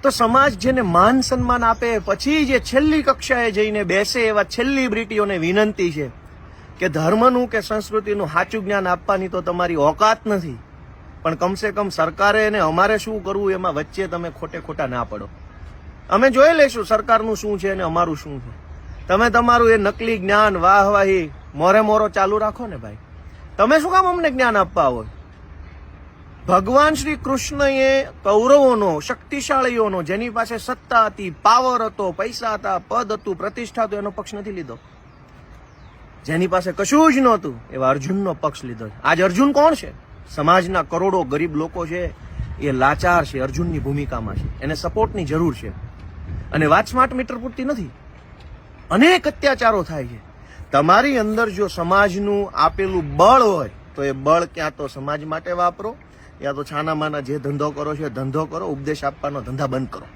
તો સમાજ જેને માન સન્માન આપે પછી જે છેલ્લી કક્ષાએ જઈને બેસે એવા સેલિબ્રિટીઓને વિનંતી છે કે ધર્મનું કે સંસ્કૃતિનું સાચું જ્ઞાન આપવાની તો તમારી ઓકાત નથી, પણ કમસે કમ સરકારે અને અમારે શું કરવું એમાં વચ્ચે તમે ખોટે ખોટા ના પડો. અમે જોઈ લઈશું સરકારનું શું છે અને અમારું શું છે. તમે તમારું એ નકલી જ્ઞાન વાહવાહી મોરે મોરો ચાલુ રાખો ને ભાઈ. તમે શું કામ અમને જ્ઞાન આપવા હોય? ભગવાન શ્રી કૃષ્ણએ કૌરવોનો, શક્તિશાળીઓનો, જેની પાસે સત્તા હતી, પાવર હતો, પૈસા હતા, પદ હતું, પ્રતિષ્ઠા હતો, એનો પક્ષ નથી લીધો. જેની પાસે કશું જ નહોતું એવા અર્જુનનો પક્ષ લીધો. આજ અર્જુન કોણ છે? સમાજના કરોડો ગરીબ લોકો છે એ લાચાર છે, અર્જુનની ભૂમિકામાં છે, એને સપોર્ટની જરૂર છે. અને વાત સ્માર્ટ મીટર પૂરતી નથી, અનેક અત્યાચારો થાય છે. તમારી અંદર જો સમાજનું આપેલું બળ હોય તો એ બળ ક્યાં તો સમાજ માટે વાપરો, યા તો છાના માના જે ધંધો કરો છો ધંધો કરો, ઉપદેશ આપવાનો ધંધા બંધ કરો.